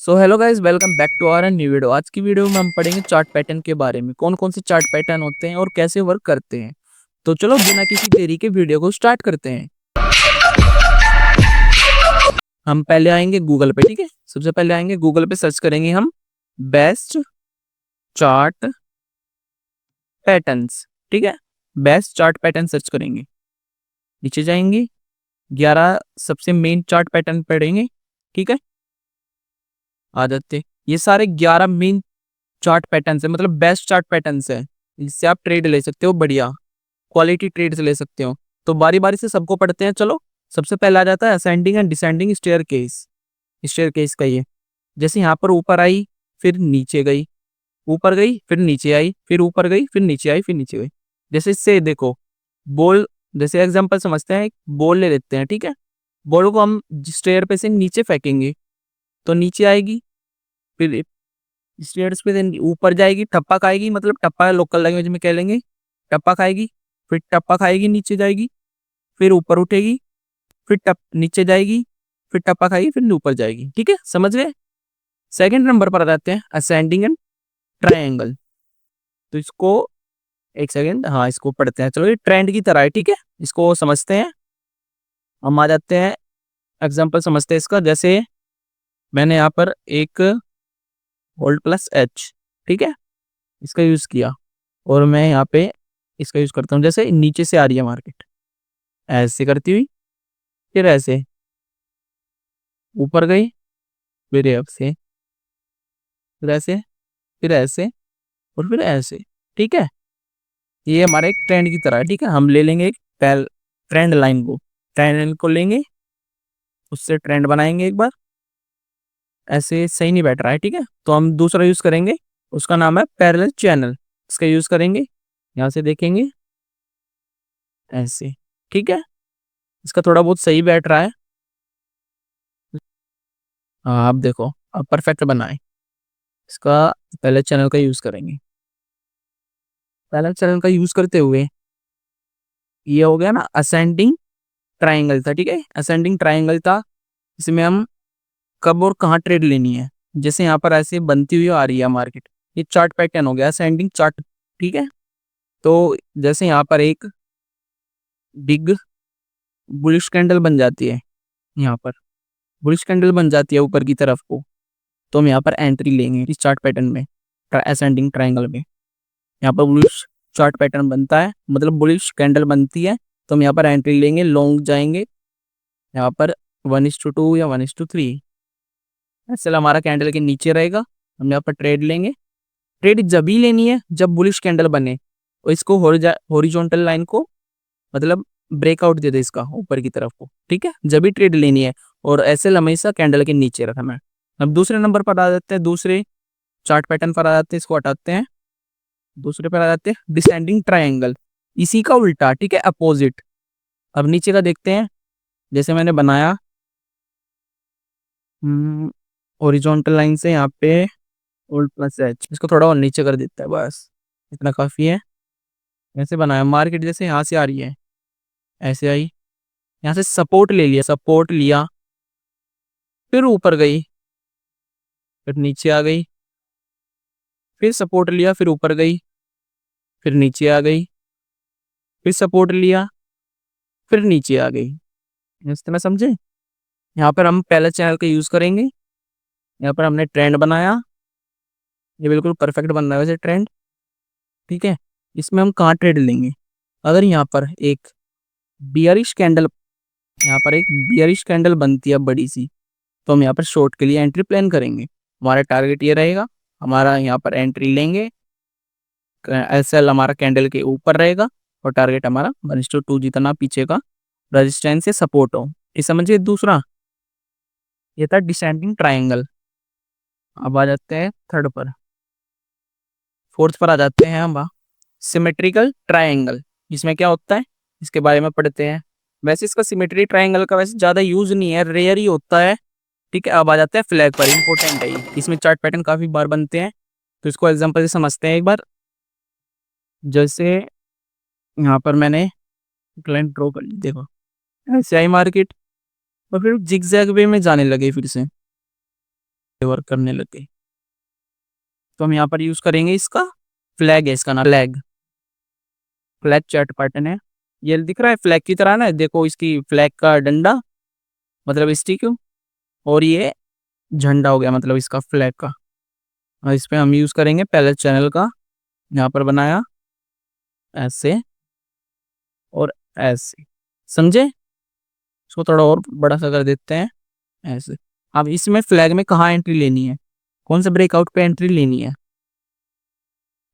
So hello guys, welcome back to our new video. आज की video में हम पढ़ेंगे चार्ट पैटर्न के बारे में, कौन कौन से चार्ट पैटर्न होते हैं और कैसे वर्क करते हैं। तो चलो बिना किसी देरी के वीडियो को स्टार्ट करते हैं। हम पहले आएंगे गूगल पे, ठीक है। सबसे पहले आएंगे गूगल पे, सर्च करेंगे हम बेस्ट चार्ट पैटर्न्स, ठीक है। बेस्ट चार्ट पैटर्न सर्च करेंगे, नीचे जाएंगे, 11 सबसे मेन चार्ट पैटर्न पढ़ेंगे, ठीक है। आ जाते, ये सारे 11 मेन चार्ट पैटर्न है, मतलब बेस्ट चार्ट पैटर्न है, जिससे आप ट्रेड ले सकते हो, बढ़िया क्वालिटी ट्रेड्स ले सकते हो। तो बारी बारी से सबको पढ़ते हैं। चलो, सबसे पहला आ जाता है ascending and descending staircase. Staircase का ये, जैसे यहाँ पर ऊपर आई, फिर नीचे गई, ऊपर गई, फिर नीचे आई, फिर ऊपर गई, फिर नीचे आई, फिर नीचे गई। जैसे इससे देखो, बॉल, जैसे एग्जांपल समझते हैं, बॉल ले लेते हैं, ठीक है। बॉल को हम स्टेयर पे से नीचे फेंकेंगे तो नीचे आएगी, फिर स्टेयर्स पे से ऊपर जाएगी, टप्पा खाएगी, मतलब टप्पा लोकल लैंग्वेज में कह लेंगे, टप्पा खाएगी, फिर टप्पा खाएगी, नीचे जाएगी, फिर ऊपर उठेगी, फिर टप नीचे जाएगी, फिर टप्पा खाएगी, फिर ऊपर जाएगी, ठीक है, समझ गए। सेकंड नंबर पर आ जाते हैं असेंडिंग एंड ट्रायंगल। तो इसको एक सेकंड, हाँ इसको पढ़ते हैं। चलो, ये ट्रेंड की तरह है, ठीक है, इसको समझते हैं। हम आ जाते हैं, एग्जाम्पल समझते हैं इसका। जैसे मैंने यहाँ पर एक होल्ड प्लस एच, ठीक है, इसका यूज किया, और मैं यहाँ पे इसका यूज करता हूँ। जैसे नीचे से आ रही है मार्केट, ऐसे करती हुई, फिर ऐसे ऊपर गई, फिर ऐसे, फिर ऐसे, फिर ऐसे, और फिर ऐसे, ठीक है। ये हमारे एक ट्रेंड की तरह है, ठीक है। हम ले लेंगे एक ट्रेंड लाइन को, ट्रेंड लाइन को लेंगे, उससे ट्रेंड बनाएंगे एक बार। ऐसे सही नहीं बैठ रहा है, ठीक है, तो हम दूसरा यूज करेंगे, उसका नाम है पैरेलल चैनल। इसका यूज करेंगे, यहाँ से देखेंगे ऐसे, ठीक है। इसका थोड़ा बहुत सही बैठ रहा है, हाँ आप देखो, अब परफेक्ट बनाए। इसका पहले चैनल का यूज करेंगे। पहले चैनल का यूज करते हुए ये हो गया ना, असेंडिंग ट्राइंगल था, ठीक है, असेंडिंग ट्राइंगल था। इसमें हम कब और कहाँ ट्रेड लेनी है, जैसे यहाँ पर ऐसे बनती हुई आ रही है मार्केट, ये चार्ट पैटर्न हो गया असेंडिंग चार्ट, ठीक है। तो जैसे यहाँ पर एक बिग बुलिश कैंडल बन जाती है, यहाँ पर बुलिश कैंडल बन जाती है ऊपर की तरफ को, तो हम यहाँ पर एंट्री लेंगे इस चार्ट पैटर्न में, असेंडिंग ट्राइंगल में। यहाँ पर बुलिश चार्ट पैटर्न बनता है, मतलब बुलिश कैंडल बनती है, तो हम यहाँ पर एंट्री लेंगे, लॉन्ग जाएंगे, यहाँ पर 1:2 या 1:3, ऐसे हमारा कैंडल के नीचे रहेगा। हम यहाँ पर ट्रेड लेंगे। ट्रेड जब ही लेनी है जब बुलिश कैंडल बने, और इसको हॉरिजॉन्टल लाइन को, मतलब ब्रेकआउट दे दे इसका ऊपर की तरफ को, ठीक है, जब भी ट्रेड लेनी है। और ऐसे हमेशा कैंडल के नीचे रखना है। अब दूसरे नंबर पर आ जाते हैं, दूसरे चार्ट पैटर्न पर आ जाते हैं, इसको हटाते हैं, दूसरे पर आ जाते हैं डिसेंडिंग ट्रायंगल, इसी का उल्टा, ठीक है, अपोजिट। अब नीचे का देखते हैं, जैसे मैंने बनाया हॉरिजॉन्टल लाइन से यहाँ पे ओल्ड प्लस एच, इसको थोड़ा और नीचे कर देता है, बस इतना काफी है। ऐसे बनाया, मार्केट जैसे यहाँ से आ रही है, ऐसे आई, यहाँ से सपोर्ट ले लिया, सपोर्ट लिया, फिर ऊपर गई, फिर नीचे आ गई, फिर सपोर्ट लिया, फिर ऊपर गई, फिर नीचे आ गई, फिर सपोर्ट लिया, फिर नीचे आ गई। इस तरह समझे। यहाँ पर हम पहले चैनल का यूज करेंगे, यहाँ पर हमने ट्रेंड बनाया, ये बिल्कुल परफेक्ट बन रहा है वैसे ट्रेंड, ठीक है। इसमें हम कहाँ ट्रेड लेंगे, अगर यहाँ पर एक बियरिश कैंडल, यहाँ पर एक बियरिश कैंडल बनती है बड़ी सी, तो हम यहाँ पर शॉर्ट के लिए एंट्री प्लान करेंगे। हमारा टारगेट ये रहेगा, हमारा यहाँ पर एंट्री लेंगे, एसएल हमारा कैंडल के ऊपर रहेगा, और टारगेट हमारा 1:2 जितना पीछे का रेजिस्टेंस से सपोर्ट हो, ये समझिए। दूसरा ये था डिसेंडिंग ट्राइंगल। अब आ जाते हैं थर्ड पर, फोर्थ पर आ जाते हैं हम, सिमेट्रिकल ट्राइंगल। इसमें क्या होता है, इसके बारे में पढ़ते हैं। वैसे इसका सिमेट्री ट्राइंगल का वैसे ज्यादा यूज नहीं है, रेयर ही होता है, ठीक है। अब आ जाते हैं फ्लैग पर, इंपॉर्टेंट है ये, इसमें चार्ट पैटर्न काफी बार बनते हैं। तो इसको एग्जांपल से समझते हैं एक बार। जैसे यहाँ पर मैंने एक लाइन ड्रॉ कर ली, देखो ऐसे आई मार्केट, और फिर जिगजैग वे में जाने लगे फिर से, वर्क करने लग गई। तो हम यहाँ पर यूज करेंगे इसका फ्लैग है, इसका नाम फ्लैग, फ्लैग चार्ट पैटर्न है। ये दिख रहा है फ्लैग की तरह ना, देखो इसकी फ्लैग का डंडा मतलब स्टिक, और ये झंडा हो गया मतलब इसका फ्लैग का। और इस पे हम यूज करेंगे पैलेट चैनल का, यहाँ पर बनाया ऐसे और ऐसे, समझे? इसको थोड़ा और बड़ा सा कर देते हैं ऐसे। अब इसमें फ्लैग में कहाँ एंट्री लेनी है, कौन सा ब्रेकआउट पे एंट्री लेनी है?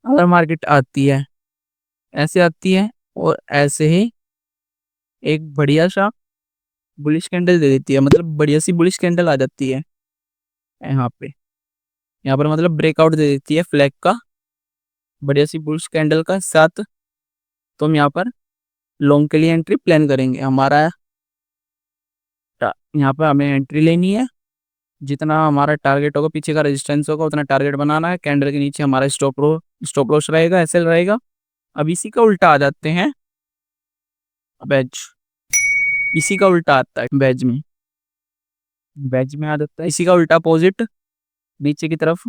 अगर मार्केट आती है ऐसे आती है और ऐसे ही एक बढ़िया सा बुलिश कैंडल दे देती है, मतलब बढ़िया सी बुलिश कैंडल आ जाती है यहाँ पे, यहाँ पर मतलब ब्रेकआउट दे देती है फ्लैग का बढ़िया सी बुलिश कैंडल का साथ। तो हम यहाँ पर लॉन्ग के लिए एंट्री प्लान करेंगे। हमारा यहाँ पर हमें एंट्री लेनी है, जितना हमारा टारगेट होगा, पीछे का रेजिस्टेंस होगा उतना टारगेट बनाना है। कैंडल के नीचे हमारा स्टॉप लॉस रहेगा, एसएल रहेगा। अब इसी का उल्टा आ जाते हैं बेज, इसी का उल्टा आता है बेज में, बेज में आ जाता है इसी का उल्टा अपोजिट नीचे की तरफ।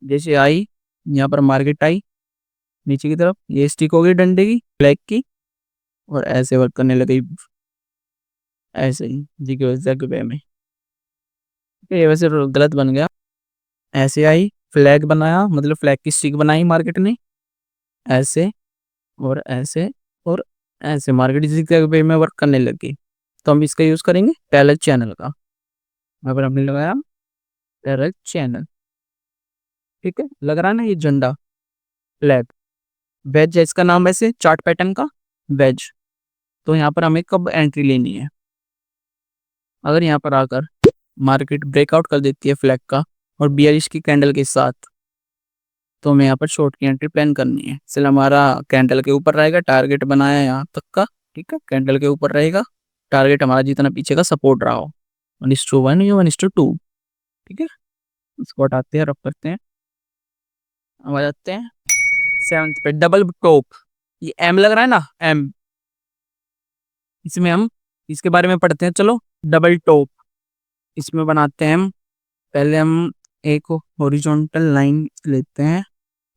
जैसे आई यहाँ पर मार्केट आई नीचे की तरफ, ये स्टिक हो गई डंडे की फ्लैग की, और ऐसे वर्क करने लगी ऐसे ही जी के वे में। ये वैसे गलत बन गया, ऐसे आई फ्लैग बनाया मतलब फ्लैग की स्टिक बनाई मार्केट ने ऐसे और ऐसे और ऐसे, मार्केट इसी के वे में वर्क करने लगी। तो हम इसका यूज करेंगे पैरेलल चैनल का। यहाँ पर हमने लगाया पैरेलल चैनल, ठीक है, लग रहा है ना ये झंडा फ्लैग, वेज है इसका नाम वैसे चार्ट पैटर्न का, वेज। तो यहाँ पर हमें कब एंट्री लेनी है, अगर यहाँ पर आकर मार्केट ब्रेकआउट कर देती है फ्लैग का और बियरिश की कैंडल के साथ, तो हमें यहाँ पर शॉर्ट की एंट्री प्लान करनी है। इसलिए हमारा कैंडल के ऊपर रहेगा, टारगेट बनाया यहाँ तक का, ठीक है, कैंडल के ऊपर रहेगा टारगेट हमारा, जितना पीछे का सपोर्ट रहा हो 1:1 या 1:2, ठीक है। इसको हटाते हैं, रब करते हैं, अब आ जाते हैं 7th पे डबल टॉप। ये एम लग रहा है ना, एम, इसमें हम इसके बारे में पढ़ते हैं। चलो डबल टॉप इसमें बनाते हैं हम, पहले हम एक हॉरिजॉन्टल लाइन लेते हैं,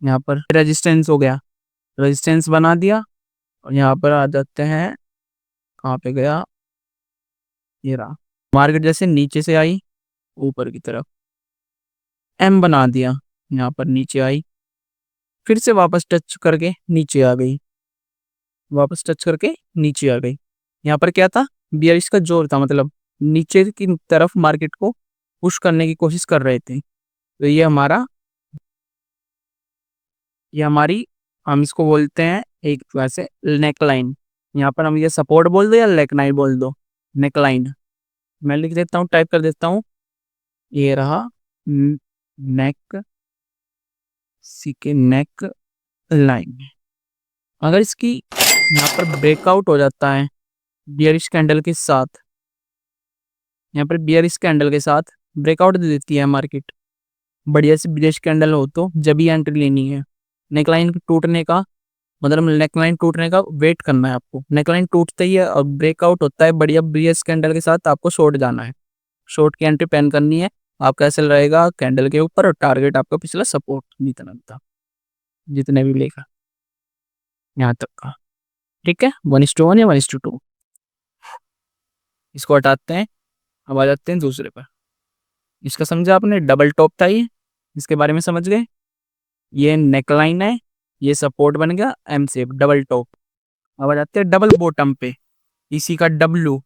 यहाँ पर रेजिस्टेंस हो गया, रेजिस्टेंस बना दिया, और यहाँ पर आ जाते हैं, कहाँ पे गया, ये रहा, मार्केट जैसे नीचे से आई ऊपर की तरफ, एम बना दिया, यहाँ पर नीचे आई, फिर से वापस टच करके नीचे आ गई, वापस टच करके नीचे आ गई। यहाँ पर क्या था, बियरिश का जोर था, मतलब नीचे की तरफ मार्केट को पुश करने की कोशिश कर रहे थे। तो ये हमारा, ये हमारी, हम इसको बोलते हैं एक वैसे नेक लाइन। यहाँ पर हम ये सपोर्ट बोल दो या नेक लाइन बोल दो, नेक लाइन। मैं लिख देता हूँ, टाइप कर देता हूँ, ये रहा नेक, सी के नेक लाइन। अगर इसकी यहाँ पर ब्रेकआउट हो जाता है बियरिश कैंडल के साथ, यहाँ पर बियरिश कैंडल के साथ ब्रेकआउट दे देती है मार्केट, बढ़िया सी बियरिश कैंडल हो, तो जब ही एंट्री लेनी है। नेकलाइन टूटने का मतलब, नेकलाइन टूटने का वेट करना है आपको, नेकलाइन टूटते ही है और ब्रेकआउट होता है बढ़िया बियरिश कैंडल के साथ, आपको शॉर्ट जाना है, शॉर्ट की एंट्री प्लान करनी है। आपका ऐसे रहेगा कैंडल के ऊपर, और टारगेट आपका पिछला सपोर्ट जितना था, जितने भी लेगा यहाँ तक का, ठीक है, 1:1 या 1:2। इसको हटाते हैं, अब आ जाते हैं दूसरे पर। इसका समझा आपने, डबल टॉप था ये, इसके बारे में समझ गए। ये नेकलाइन है, ये सपोर्ट बन गया एम शेप, डबल टॉप। अब आ जाते हैं डबल बॉटम पे, इसी का डब्लू,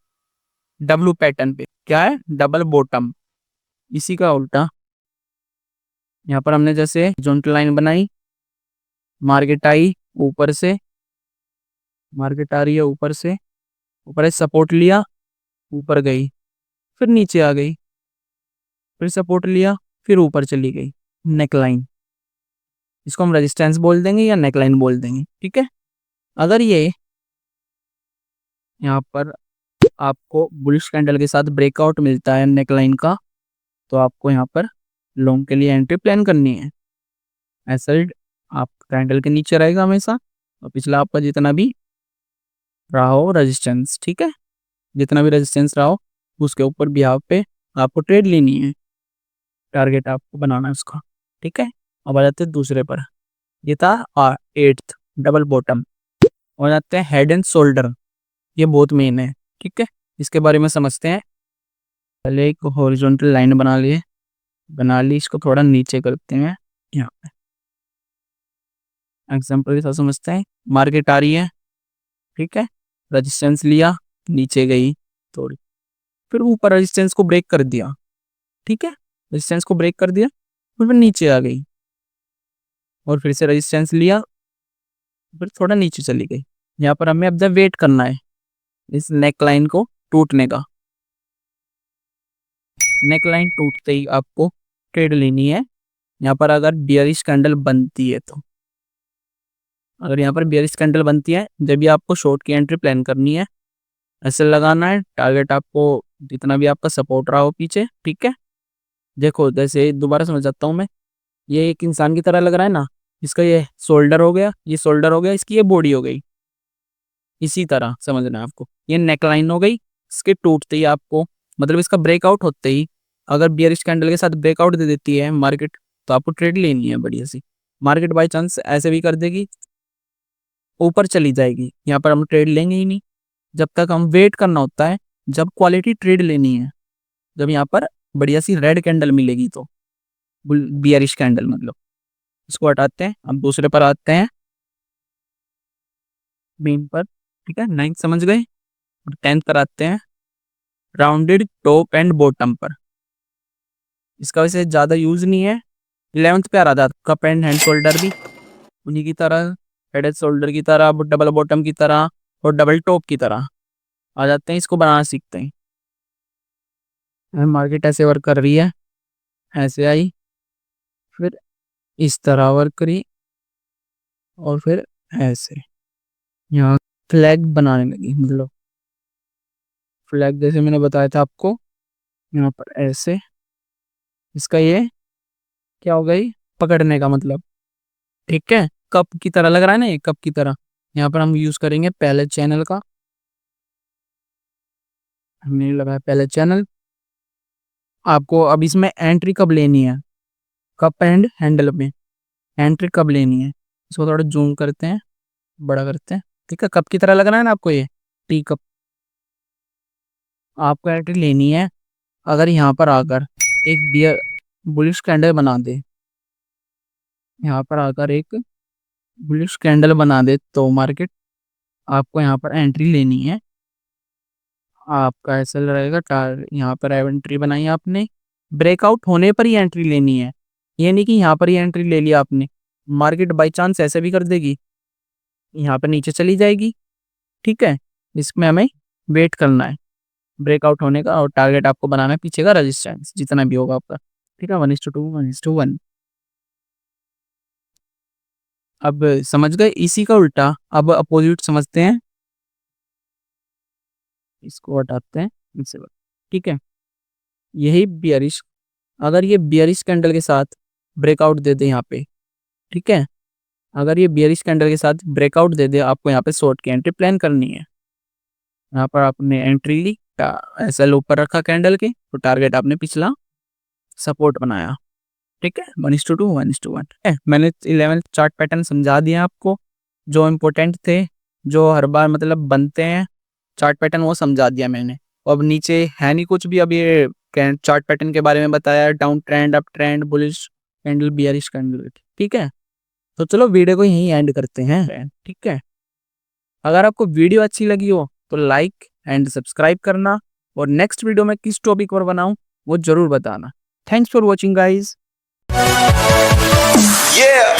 डब्लू पैटर्न पे क्या है, डबल बॉटम, इसी का उल्टा। यहाँ पर हमने जैसे जॉइंट लाइन बनाई, मार्केट आई ऊपर से, मार्केट आ रही है ऊपर से, ऊपर से सपोर्ट लिया, ऊपर गई, फिर नीचे आ गई, फिर सपोर्ट लिया, फिर ऊपर चली गई, नेकलाइन। इसको हम रेजिस्टेंस बोल देंगे या नेकलाइन बोल देंगे, ठीक है। अगर ये यहाँ पर आपको बुलिश कैंडल के साथ ब्रेकआउट मिलता है नेकलाइन का, तो आपको यहाँ पर लॉन्ग के लिए एंट्री प्लान करनी है। ऐसा आप कैंडल के नीचे रहेगा हमेशा, और पिछला आपका जितना भी रहा हो रेजिस्टेंस, ठीक है, जितना भी रेजिस्टेंस रहा हो उसके ऊपर भी आप पे आपको ट्रेड लेनी है। टारगेट आपको बनाना है उसका, ठीक है। अब आ जाते हैं दूसरे पर, ये था 8th डबल बॉटम। और जाते हैं हेड एंड शोल्डर, ये बहुत मेन है, ठीक है। इसके बारे में समझते हैं। पहले एक हॉरिजॉन्टल लाइन बना ली, इसको थोड़ा नीचे करते हैं यहाँ पे। एग्जाम्पल के साथ समझते हैं। मार्केट आ रही है, ठीक है, रेजिस्टेंस लिया, नीचे गई थोड़ी, फिर ऊपर रेजिस्टेंस को ब्रेक कर दिया, ठीक है, रेजिस्टेंस को ब्रेक कर दिया, फिर नीचे आ गई, और फिर से रेजिस्टेंस लिया, फिर थोड़ा नीचे चली गई। यहाँ पर हमें अब जब वेट करना है इस नेक लाइन को टूटने का। नेक लाइन टूटते ही आपको ट्रेड लेनी है। यहाँ पर अगर बियरिश कैंडल बनती है तो, अगर यहाँ पर बियरिश कैंडल बनती है, जब भी आपको शॉर्ट की एंट्री प्लान करनी है, ऐसे लगाना है। टारगेट आपको जितना भी आपका सपोर्ट रहा हो पीछे, ठीक है। देखो जैसे दोबारा समझ जाता हूँ मैं, ये एक इंसान की तरह लग रहा है ना, इसका ये शोल्डर हो गया, ये शोल्डर हो गया, इसकी ये बॉडी हो गई, इसी तरह समझना है आपको। ये नेक लाइन हो गई, इसके टूटते ही आपको, मतलब इसका ब्रेकआउट होते ही, अगर बियरिश कैंडल के साथ ब्रेकआउट दे देती है मार्केट, तो आपको ट्रेड लेनी है बढ़िया सी। मार्केट बाई चांस ऐसे भी कर देगी, ऊपर चली जाएगी, यहाँ पर हम ट्रेड लेंगे ही नहीं। जब तक हम वेट करना होता है, जब क्वालिटी ट्रेड लेनी है, जब यहाँ पर बढ़िया सी रेड कैंडल मिलेगी, तो बियरिश कैंडल मतलब। इसको हटाते हैं, अब दूसरे पर आते हैं, मेन पर, ठीक है। 9th समझ गए, और 10th पर आते हैं, राउंडेड टॉप एंड बॉटम पर। इसका वैसे ज़्यादा यूज नहीं है। 11th पे आ रहा था कप एंड हैंड शोल्डर भी उन्हीं की तरह, हेड एंड शोल्डर की तरह, डबल बॉटम की तरह, और डबल टॉप की तरह आ जाते हैं। इसको बनाना सीखते हैं। मार्केट ऐसे वर्क कर रही है, ऐसे आई, फिर इस तरह वर्क करी, और फिर ऐसे यहाँ फ्लैग बनाने लगी, मतलब फ्लैग जैसे मैंने बताया था आपको, यहाँ पर ऐसे। इसका ये क्या हो गई, पकड़ने का मतलब, ठीक है। कप की तरह लग रहा है ना, ये कप की तरह। यहाँ पर हम यूज करेंगे पहले चैनल का, हमने लगाया पहले चैनल। आपको अब इसमें एंट्री कब लेनी है, कप एंड हैंडल में एंट्री कब लेनी है, इसको थोड़ा जूम करते हैं, बड़ा करते हैं, ठीक है। कप की तरह लग रहा है ना आपको, ये टी कप। आपको एंट्री लेनी है अगर यहाँ पर आकर एक बियर बुलिश कैंडल बना दे, यहाँ पर आकर एक बुलिश कैंडल बना दे, तो मार्केट आपको यहाँ पर एंट्री लेनी है। आपका ऐसा रहेगा, यहाँ पर एंट्री बनाई आपने, ब्रेकआउट होने पर ही एंट्री लेनी है। ये नहीं कि यहाँ पर ही एंट्री ले लिया आपने, मार्केट बाई चांस ऐसे भी कर देगी, यहाँ पर नीचे चली जाएगी, ठीक है। इसमें हमें वेट करना है ब्रेकआउट होने का, और टारगेट आपको बनाना है पीछे का रेजिस्टेंस जितना भी होगा आपका, ठीक है। 1:2 1:1। अब समझ गए, इसी का उल्टा अब अपोजिट समझते हैं। इसको हटाते हैं इनसे, ठीक है। यही बियरिश, अगर ये बियरिश कैंडल के साथ ब्रेकआउट दे दे यहाँ पे, ठीक है, अगर ये बियरिश कैंडल के साथ ब्रेकआउट दे दे, आपको यहाँ पे शॉर्ट की एंट्री प्लान करनी है। यहाँ पर आपने एंट्री ली, ऐसा ऊपर रखा कैंडल के, तो टारगेट आपने पिछला सपोर्ट बनाया, ठीक है। 1:2 1:1 है। मैंने 11 चार्ट पैटर्न समझा दिया आपको, जो इम्पोर्टेंट थे, जो हर बार मतलब बनते हैं चार्ट पैटर्न, वो समझा दिया मैंने। अब नीचे है नहीं कुछ भी, अब ये चार्ट पैटर्न के बारे में बताया, down trend, up trend, bullish candle, bearish candle, ठीक है। तो चलो वीडियो को यहीं एंड करते हैं, ठीक है। अगर आपको वीडियो अच्छी लगी हो तो लाइक एंड सब्सक्राइब करना, और नेक्स्ट वीडियो में किस टॉपिक पर बनाऊं वो जरूर बताना। Thanks for watching guys. Yeah.